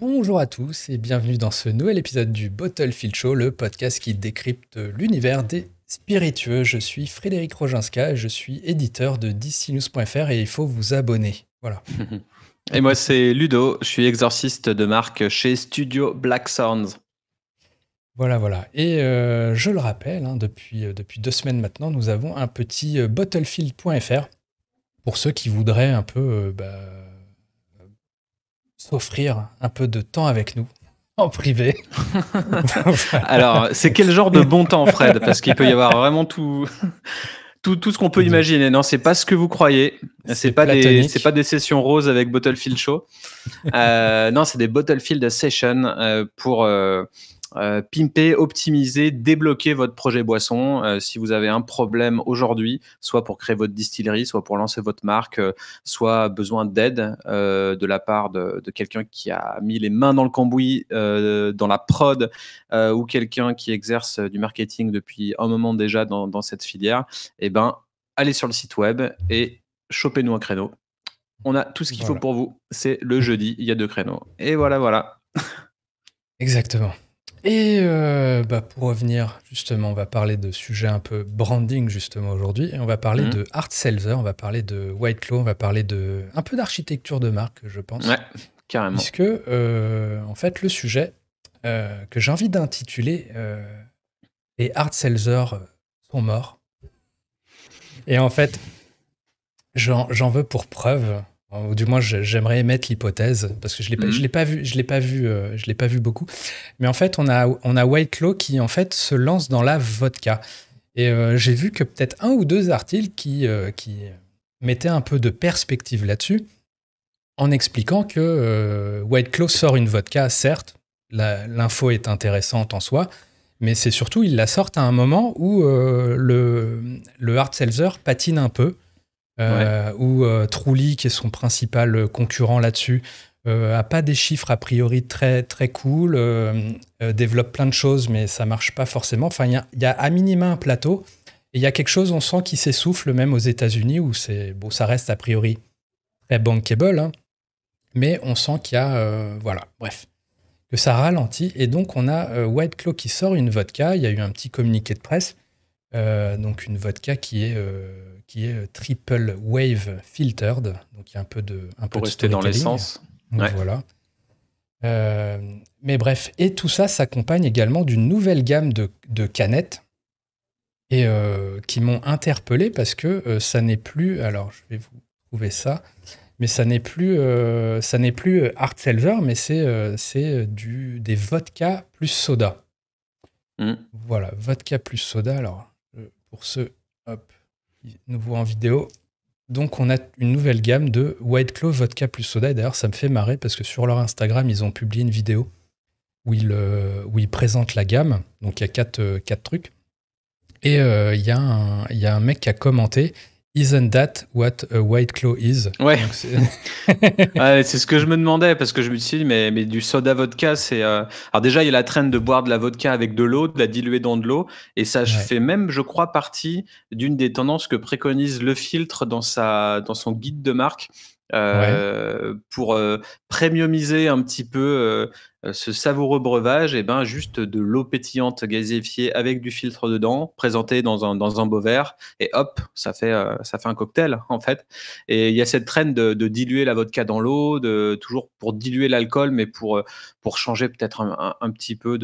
Bonjour à tous et bienvenue dans ce nouvel épisode du Bottlefield Show, le podcast qui décrypte l'univers des spiritueux. Je suis Frédéric Roginska, je suis éditeur de DCnews.fr et il faut vous abonner. Voilà. Et moi, c'est Ludo, je suis exorciste de marque chez Studio Black Sounds. Voilà. Et je le rappelle, depuis 2 semaines maintenant, nous avons un petit Bottlefield.fr pour ceux qui voudraient un peu s'offrir un peu de temps avec nous en privé. Alors, c'est quel genre de bon temps, Fred? Parce qu'il peut y avoir vraiment tout ce qu'on peut imaginer. Non, c'est pas ce que vous croyez. C'est pas des sessions roses avec Bottlefield Show. Non, c'est des Bottlefield Sessions pour pimper, optimiser, débloquer votre projet boisson. Si vous avez un problème aujourd'hui, soit pour créer votre distillerie, soit pour lancer votre marque, soit besoin d'aide de la part de quelqu'un qui a mis les mains dans le cambouis, dans la prod, ou quelqu'un qui exerce du marketing depuis un moment déjà dans cette filière, eh ben, allez sur le site web et chopez-nous un créneau. On a tout ce qu'il faut pour vous. C'est le jeudi, il y a 2 créneaux. Et voilà. Exactement. Et pour revenir, justement, on va parler de sujets un peu branding, justement, aujourd'hui. Et on va parler de hard seltzer, on va parler de White Claw, on va parler un peu d'architecture de marque, je pense. Ouais, carrément. Puisque, en fait, le sujet que j'ai envie d'intituler les hard seltzer sont morts. Et en fait, j'en veux pour preuve, ou du moins j'aimerais émettre l'hypothèse, parce que je l'ai pas vu beaucoup. Mais en fait, on a White Claw qui en fait se lance dans la vodka. Et j'ai vu que peut-être 1 ou 2 articles qui mettaient un peu de perspective là-dessus, en expliquant que White Claw sort une vodka, certes, l'info est intéressante en soi, mais c'est surtout, ils la sortent à un moment où le hard seltzer patine un peu, où Truly, qui est son principal concurrent là-dessus, a pas des chiffres a priori très, très cool, développe plein de choses, mais ça marche pas forcément. Enfin, il y a à minima un plateau, et il y a quelque chose, on sent, qui s'essouffle, même aux États-Unis, où ça reste a priori très bankable, mais on sent qu'il y a, que ça ralentit. Et donc, on a White Claw qui sort une vodka. Il y a eu un petit communiqué de presse. Donc, une vodka qui est triple wave filtered. Donc, il y a un peu de pour rester dans l'essence. Voilà. Mais bref. Et tout ça s'accompagne également d'une nouvelle gamme de canettes et qui m'ont interpellé parce que ça n'est plus... Alors, je vais vous trouver ça. Mais ça n'est plus hard seltzer, mais c'est des vodka plus soda. Voilà, vodka plus soda. Alors, pour ceux qui nous voient en vidéo, donc on a une nouvelle gamme de White Claw vodka plus soda. Et d'ailleurs, ça me fait marrer parce que sur leur Instagram, ils ont publié une vidéo où ils présentent la gamme. Donc il y a 4 trucs. Et il y a un mec qui a commenté: Isn't that what a White Claw is? Ouais. C'est ce que je me demandais, parce que je me suis dit, mais du soda vodka, c'est... Alors déjà, il y a la trend de boire de la vodka avec de l'eau, de la diluer dans de l'eau, et ça fait même, je crois, partie d'une des tendances que préconise Le Filtre dans son guide de marque, pour premiumiser un petit peu ce savoureux breuvage. Et ben, juste de l'eau pétillante gazéifiée avec du filtre dedans, présentée dans un beau verre, et hop, ça fait un cocktail, en fait. Et il y a cette trend de diluer la vodka dans l'eau, toujours pour diluer l'alcool, mais pour changer peut-être un petit peu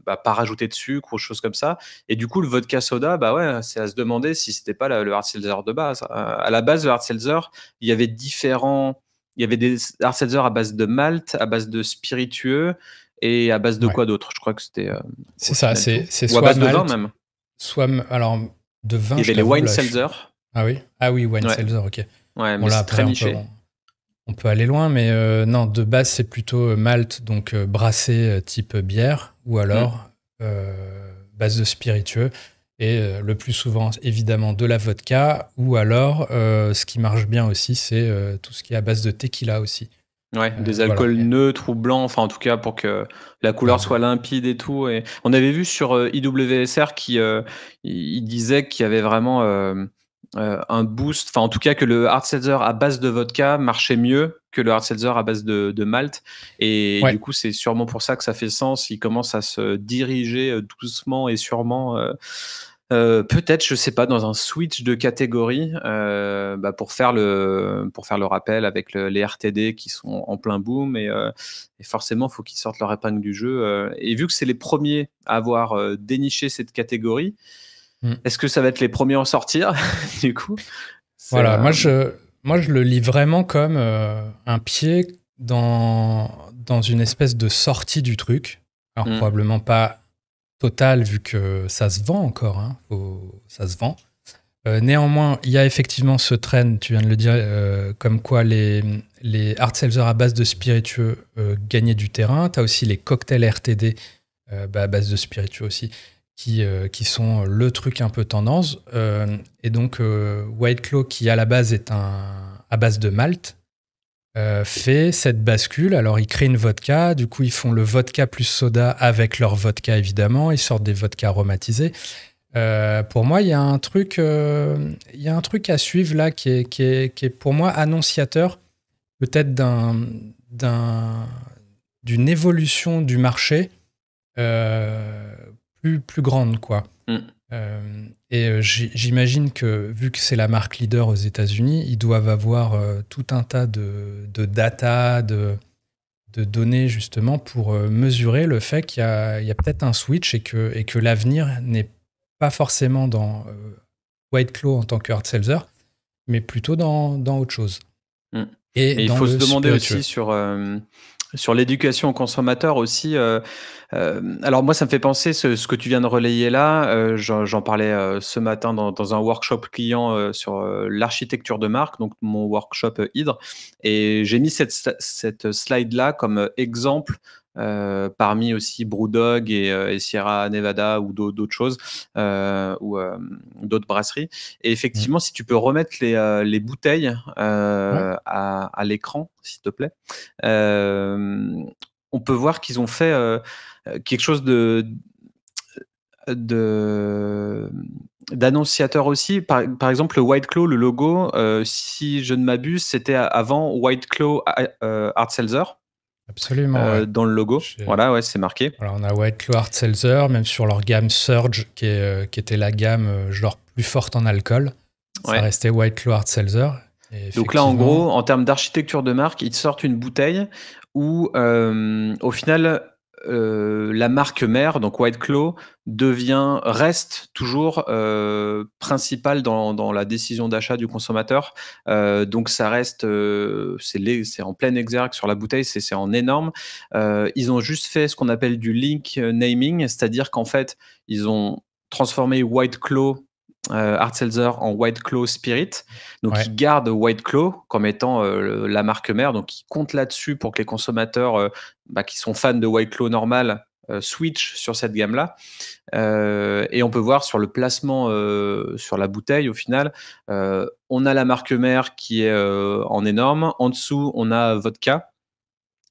pas rajouter de sucre ou choses comme ça. Et du coup, le vodka soda, c'est à se demander si c'était pas le hard seltzer de base. À la base, le hard seltzer, il y avait des hard seltzer à base de malt, à base de spiritueux et à base de quoi d'autre? Je crois que c'était... c'est ça, c'est soit soit à base malt, de vin même. Alors, de vin, il y avait les wine seltzer. Ah oui, wine seltzer, ok. Ouais, mais c'est très niché. On peut aller loin, mais non, de base, c'est plutôt malt, donc brassé type bière, ou alors base de spiritueux. Et le plus souvent, évidemment, de la vodka, ou alors, ce qui marche bien aussi, c'est tout ce qui est à base de tequila aussi. Ouais, des alcools neutres ou blancs, enfin en tout cas pour que la couleur soit limpide et tout. Et on avait vu sur IWSR il disait qu'il y avait vraiment un boost, enfin en tout cas que le hard seltzer à base de vodka marchait mieux que le hard seltzer à base de malt. Et Ouais. du coup, c'est sûrement pour ça que ça fait sens. Il commence à se diriger doucement et sûrement, peut-être, je sais pas, dans un switch de catégorie, pour faire le rappel avec les RTD qui sont en plein boom. Et forcément, il faut qu'ils sortent leur épingle du jeu. Et vu que c'est les premiers à avoir déniché cette catégorie, est-ce que ça va être les premiers à en sortir du coup? Voilà, moi je le lis vraiment comme un pied dans une espèce de sortie du truc. Alors probablement pas total vu que ça se vend encore, hein. Ça se vend. Néanmoins, il y a effectivement ce trend, tu viens de le dire, comme quoi les hard seltzer à base de spiritueux gagnaient du terrain. Tu as aussi les cocktails RTD à base de spiritueux aussi, qui sont le truc un peu tendance. Et donc, White Claw, qui à la base est à base de malt, fait cette bascule. Alors, ils créent une vodka. Du coup, ils font le vodka plus soda avec leur vodka, évidemment. Ils sortent des vodkas aromatisés. Pour moi, il y a un truc à suivre là qui est pour moi annonciateur peut-être d'une évolution du marché plus grande, quoi. J'imagine que, vu que c'est la marque leader aux États-Unis, ils doivent avoir tout un tas de data, de données, justement, pour mesurer le fait qu'il y a peut-être un switch et que l'avenir n'est pas forcément dans White Claw en tant que hard seltzer, mais plutôt dans autre chose. Et il faut se demander aussi sur l'éducation aux consommateurs aussi. Alors moi, ça me fait penser ce que tu viens de relayer là. J'en parlais ce matin dans un workshop client sur l'architecture de marque, donc mon workshop Hydre. Et j'ai mis cette slide-là comme exemple parmi aussi Brewdog et Sierra Nevada ou d'autres choses ou d'autres brasseries. Et effectivement, si tu peux remettre les bouteilles à l'écran, s'il te plaît, on peut voir qu'ils ont fait quelque chose d'annonciateur aussi. Par exemple, le White Claw, le logo, si je ne m'abuse, c'était avant White Claw Hard Seltzer. Absolument. Dans le logo. Voilà, ouais, c'est marqué. Alors, on a White Claw Hard Seltzer, même sur leur gamme Surge, qui était la gamme genre plus forte en alcool. Ça restait White Claw Hard Seltzer. Donc là, en gros, en termes d'architecture de marque, ils sortent une bouteille où, au final, la marque mère, donc White Claw, reste toujours principale dans la décision d'achat du consommateur. Donc ça reste, c'est en plein exergue sur la bouteille, c'est en énorme. Ils ont juste fait ce qu'on appelle du link naming, c'est-à-dire qu'en fait, ils ont transformé White Claw Hard Seltzer en White Claw Spirit. Donc, ils gardent White Claw comme étant la marque mère. Donc, ils comptent là-dessus pour que les consommateurs qui sont fans de White Claw normal switch sur cette gamme-là. Et on peut voir sur le placement sur la bouteille, au final, on a la marque mère qui est en énorme. En dessous, on a vodka.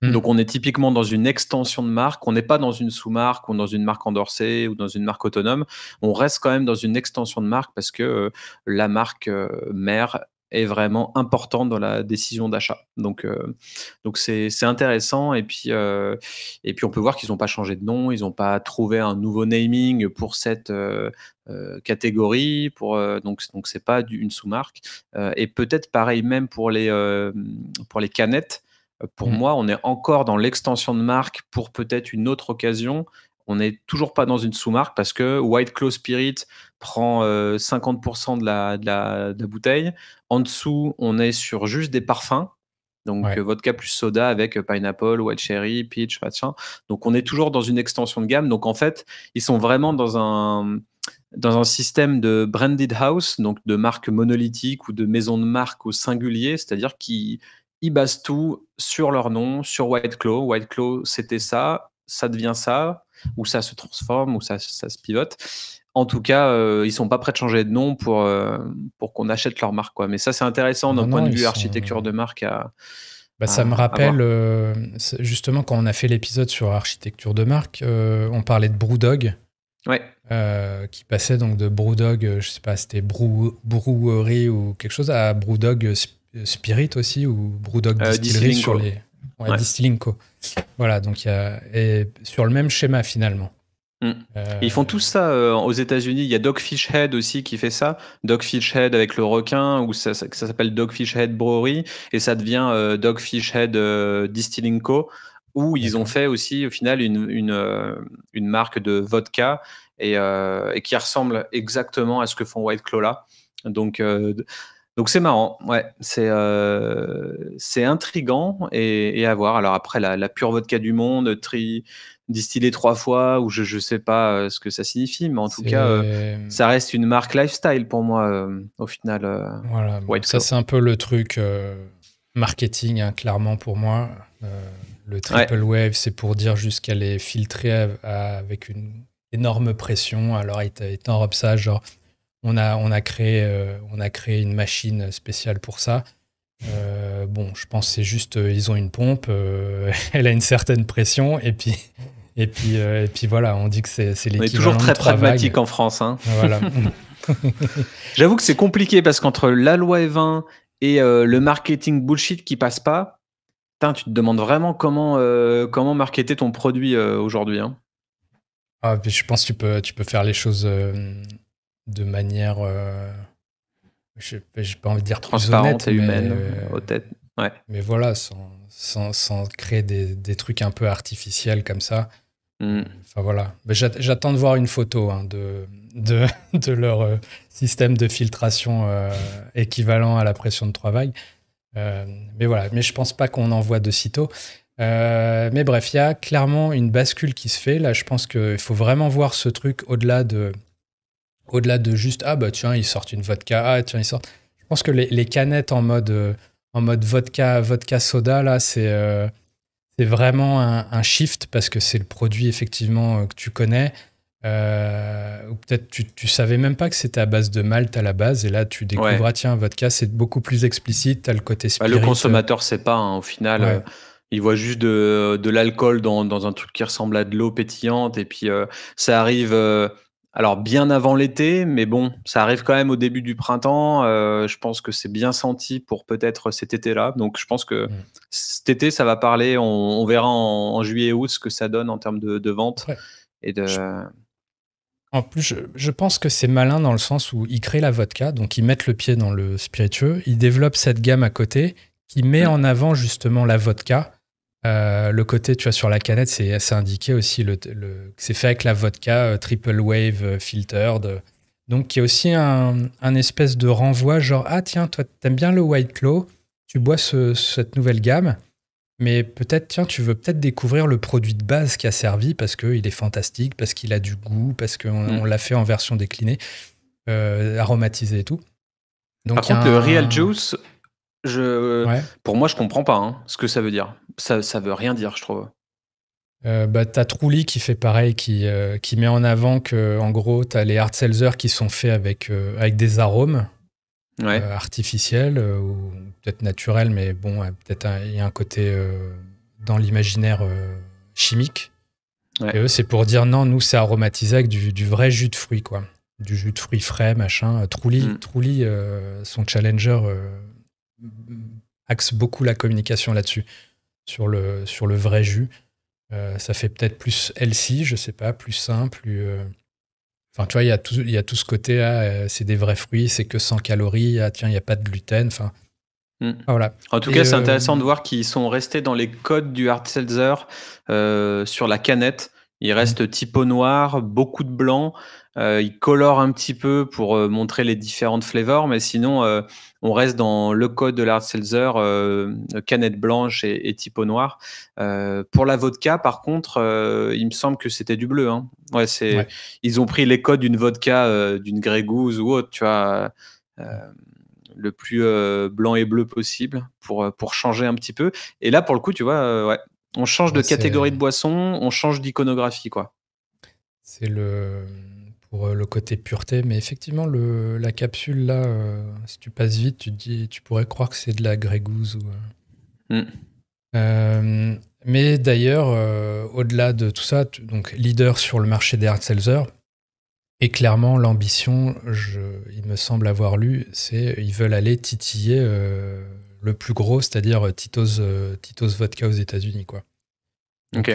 Donc, on est typiquement dans une extension de marque. On n'est pas dans une sous-marque ou dans une marque endorsée ou dans une marque autonome. On reste quand même dans une extension de marque parce que la marque mère est vraiment importante dans la décision d'achat. Donc c'est intéressant. Et puis on peut voir qu'ils n'ont pas changé de nom. Ils n'ont pas trouvé un nouveau naming pour cette catégorie. Donc c'est pas une sous-marque. Et peut-être pareil même pour les canettes. Pour moi, on est encore dans l'extension de marque pour peut-être une autre occasion. On n'est toujours pas dans une sous-marque parce que White Claw Spirit prend 50% de la bouteille. En dessous, on est sur juste des parfums. Donc, vodka plus soda avec pineapple, white cherry, peach, machin. Donc, on est toujours dans une extension de gamme. Donc, en fait, ils sont vraiment dans un système de branded house, donc de marque monolithique ou de maison de marque au singulier, c'est-à-dire qu'ils basent tout sur leur nom, sur White Claw. White Claw, c'était ça devient ça, ou ça se transforme, ou ça se pivote. En tout cas, ils sont pas prêts de changer de nom pour qu'on achète leur marque, quoi. Mais ça, c'est intéressant d'un point de vue architecture de marque. Ça me rappelle, justement, quand on a fait l'épisode sur architecture de marque, on parlait de Brewdog, Ouais. Qui passait donc de Brewdog, je sais pas, c'était Brewery ou quelque chose, à Brewdog Spirit aussi, ou Brewdog Distillery Distilling sur Co. les... Ouais. Distilling Co. Voilà, donc il y a... Et sur le même schéma finalement. Ils font tous ça aux États-Unis. Il y a Dogfish Head aussi qui fait ça. Dogfish Head avec le requin, ou ça s'appelle Dogfish Head Brewery, et ça devient Dogfish Head Distilling Co. Où ils ont fait aussi au final une marque de vodka et qui ressemble exactement à ce que font White Claw là. Donc c'est marrant, ouais, c'est intriguant et à voir. Alors après, la pure vodka du monde, distillée 3 fois, ou je sais pas ce que ça signifie, mais en tout cas, ça reste une marque lifestyle pour moi, au final. Voilà, White ça Claw. c'est un peu le truc marketing, hein, clairement pour moi. Le Triple Wave, c'est pour dire juste qu'elle est filtrée avec une énorme pression. Alors, il t'enrobe ça, genre, on a créé une machine spéciale pour ça. Bon, je pense que c'est juste, ils ont une pompe, elle a une certaine pression, et puis voilà, on dit que c'est l'équivalent. On est toujours très de 3 pragmatique vagues. en France. Hein. Voilà. J'avoue que c'est compliqué parce qu'entre la loi Evin et le marketing bullshit qui passe pas, tu te demandes vraiment comment marketer ton produit aujourd'hui. Hein. Ah, puis je pense que tu peux faire les choses de manière, j'ai pas envie de dire transparente plus honnête, et humaine, haute-tête. Ouais. Mais voilà, sans créer des trucs un peu artificiels comme ça. Enfin voilà. Mais j'attends de voir une photo de leur système de filtration équivalent à la pression de 3 vagues. Mais voilà, mais je pense pas qu'on en voit de sitôt. Mais bref, il y a clairement une bascule qui se fait. Là, je pense qu'il faut vraiment voir ce truc au-delà de juste ah bah tiens, ils sortent une vodka, ah tiens, ils sortent. Je pense que les canettes en mode vodka soda, là, c'est vraiment un shift parce que c'est le produit effectivement que tu connais. Ou peut-être tu savais même pas que c'était à base de malt à la base, et là tu découvres, tiens, vodka c'est beaucoup plus explicite, t'as le côté spirit. Le consommateur sait pas, hein, au final, il voit juste de l'alcool dans un truc qui ressemble à de l'eau pétillante, et puis ça arrive alors bien avant l'été, mais bon, ça arrive quand même au début du printemps. Je pense que c'est bien senti pour peut-être cet été-là, donc je pense que cet été ça va parler, on verra en juillet-août ce que ça donne en termes de vente. Et En plus, je pense que c'est malin dans le sens où ils créent la vodka, donc ils mettent le pied dans le spiritueux, ils développent cette gamme à côté qui met en avant justement la vodka. Le côté, tu vois, sur la canette, c'est indiqué aussi, c'est fait avec la vodka Triple Wave filtered. Donc il y a aussi un espèce de renvoi, genre, ah tiens, toi t'aimes bien le White Claw, tu bois cette nouvelle gamme. Mais peut-être, tiens, tu veux peut-être découvrir le produit de base qui a servi parce qu'il est fantastique, parce qu'il a du goût, parce qu'on l'a fait en version déclinée, aromatisée et tout. Donc, par contre, le Real Juice, pour moi, je comprends pas ce que ça veut dire. Ça veut rien dire, je trouve. T'as Truly qui fait pareil, qui met en avant que, en gros, t'as les hard seltzer qui sont faits avec des arômes. Artificiel ou peut-être naturel, mais bon, peut-être il y a un côté dans l'imaginaire chimique. Et eux, c'est pour dire non, nous, c'est aromatisé avec du vrai jus de fruits, quoi. Du jus de fruits frais, machin. Truly, son challenger axe beaucoup la communication là-dessus, sur le vrai jus. Ça fait peut-être plus healthy, je sais pas, plus sain, plus... Enfin, tu vois, il y a tout ce côté, c'est des vrais fruits, c'est que 100 calories, tiens, il n'y a pas de gluten, enfin... Voilà. En tout cas, c'est intéressant de voir qu'ils sont restés dans les codes du hard seltzer sur la canette. Il reste typo noir, beaucoup de blanc. Il colore un petit peu pour montrer les différentes flavors, mais sinon, on reste dans le code de l'hard seltzer, canette blanche et typo noir. Pour la vodka, par contre, il me semble que c'était du bleu. Hein. Ils ont pris les codes d'une vodka, d'une Grey Goose ou autre, tu vois. Le plus blanc et bleu possible pour changer un petit peu. Et là, pour le coup, tu vois, on change de catégorie de boisson, on change d'iconographie, quoi. C'est pour le côté pureté, mais effectivement, la capsule, là, si tu passes vite, tu pourrais croire que c'est de la Grey Goose. Mais d'ailleurs, au-delà de tout ça, donc leader sur le marché des hard seltzer, Et clairement, l'ambition, il me semble avoir lu, c'est ils veulent aller titiller le plus gros, c'est-à-dire Tito's Vodka aux États-Unis, quoi. Donc,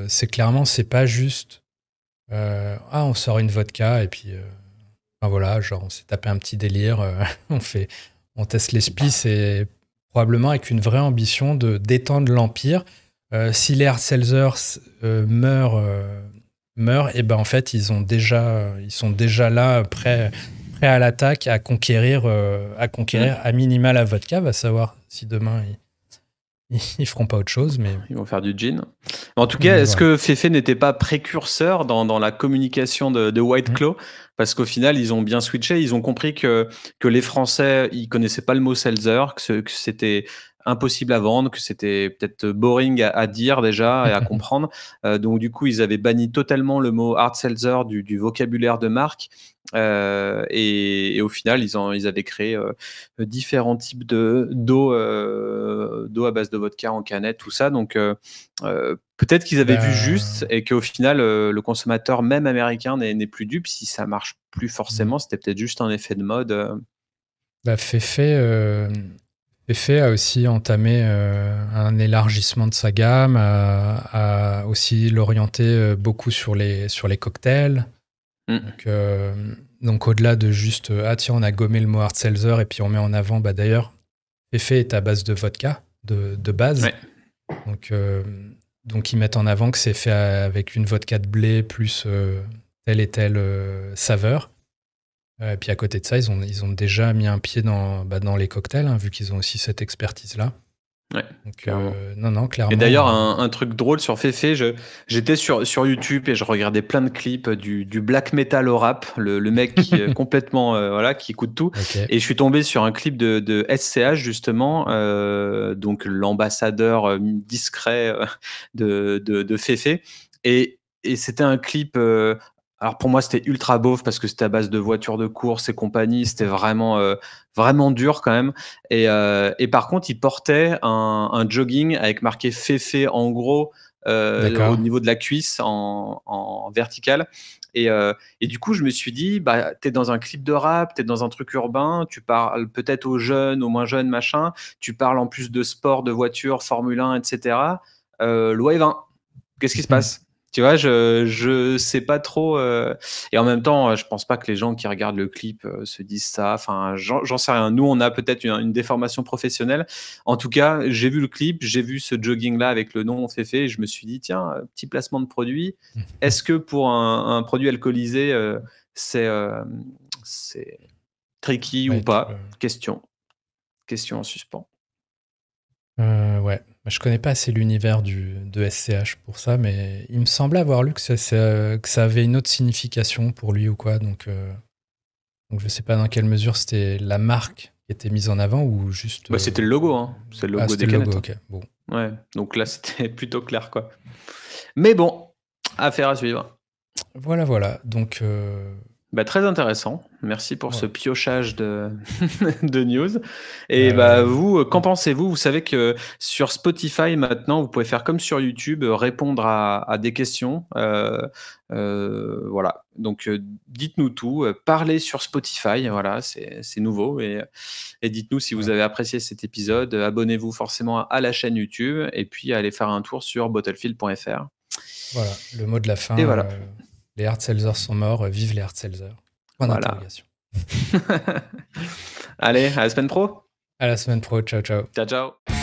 c'est pas juste on sort une vodka et puis voilà, genre on s'est tapé un petit délire, on teste les splis, c'est probablement avec une vraie ambition de d'étendre l'empire. Si les hard seltzers meurent, et ben en fait ils sont déjà là prêts à l'attaque, à conquérir à minima la vodka. Va savoir si demain ils feront pas autre chose, mais ils vont faire du gin. En tout cas, est-ce que Féfé n'était pas précurseur dans la communication de White Claw? Parce qu'au final, ils ont bien switché. Ils ont compris que les Français, ils connaissaient pas le mot seltzer, que c'était impossible à vendre, que c'était peut-être boring à dire déjà et à comprendre. Donc du coup, ils avaient banni totalement le mot hard seltzer du vocabulaire de marque. Et au final, ils avaient créé différents types d'eau à base de vodka en canette, tout ça. Donc peut-être qu'ils avaient vu juste et qu'au final, le consommateur même américain n'est plus dupe. Si ça marche plus forcément, c'était peut-être juste un effet de mode. Féfé a aussi entamé un élargissement de sa gamme, a aussi l'orienté beaucoup sur les cocktails. Donc donc au-delà de juste tiens, on a gommé le mot hard seltzer et puis on met en avant, d'ailleurs Féfé est à base de vodka de base. Ouais. Donc ils mettent en avant que c'est fait avec une vodka de blé plus telle et telle saveur. Et puis à côté de ça, ils ont déjà mis un pied dans les cocktails, vu qu'ils ont aussi cette expertise-là. Ouais, donc, non, clairement. Et d'ailleurs, un truc drôle sur Féfé, j'étais sur YouTube et je regardais plein de clips du black metal au rap, le mec qui complètement qui écoute tout. Okay. Et je suis tombé sur un clip de SCH justement, donc l'ambassadeur discret de Féfé. Et c'était un clip. Alors pour moi, c'était ultra beauf parce que c'était à base de voitures de course et compagnie. C'était vraiment, vraiment dur quand même. Et par contre, il portait un jogging avec marqué Féfé en gros au niveau de la cuisse en vertical. Et du coup, je me suis dit, t'es dans un clip de rap, t'es dans un truc urbain, tu parles peut-être aux jeunes, aux moins jeunes, machin. Tu parles en plus de sport, de voiture, Formule 1, etc. Loi et 20. Qu'est-ce qui se passe ? Tu vois, je sais pas trop. Et en même temps, je pense pas que les gens qui regardent le clip se disent ça. Enfin, j'en sais rien. Nous, on a peut-être une déformation professionnelle. En tout cas, j'ai vu le clip, j'ai vu ce jogging-là avec le nom Féfé et je me suis dit, tiens, petit placement de produit. Est-ce que pour un produit alcoolisé, c'est tricky ou pas ? Question en suspens. Ouais. Je connais pas assez l'univers de SCH pour ça, mais il me semblait avoir lu que ça avait une autre signification pour lui ou quoi. Donc je sais pas dans quelle mesure c'était la marque qui était mise en avant ou juste. C'était le logo, hein. C'est le logo des canettes. Ok. Bon. Ouais. Donc là, c'était plutôt clair, quoi. Mais bon, affaire à suivre. Voilà. Donc. Très intéressant. Merci pour ce piochage de news. Et vous, qu'en pensez-vous ? Vous savez que sur Spotify, maintenant, vous pouvez faire comme sur YouTube, répondre à des questions. Voilà. Donc, dites-nous tout. Parlez sur Spotify. Voilà, c'est nouveau. Et dites-nous si vous avez apprécié cet épisode. Abonnez-vous forcément à la chaîne YouTube. Et puis, allez faire un tour sur bottlefield.fr. Voilà, le mot de la fin. Et voilà. Les hard seltzers sont morts, vive les hard seltzers. Point d'interrogation. Allez, à la semaine pro. À la semaine pro, ciao. Ciao.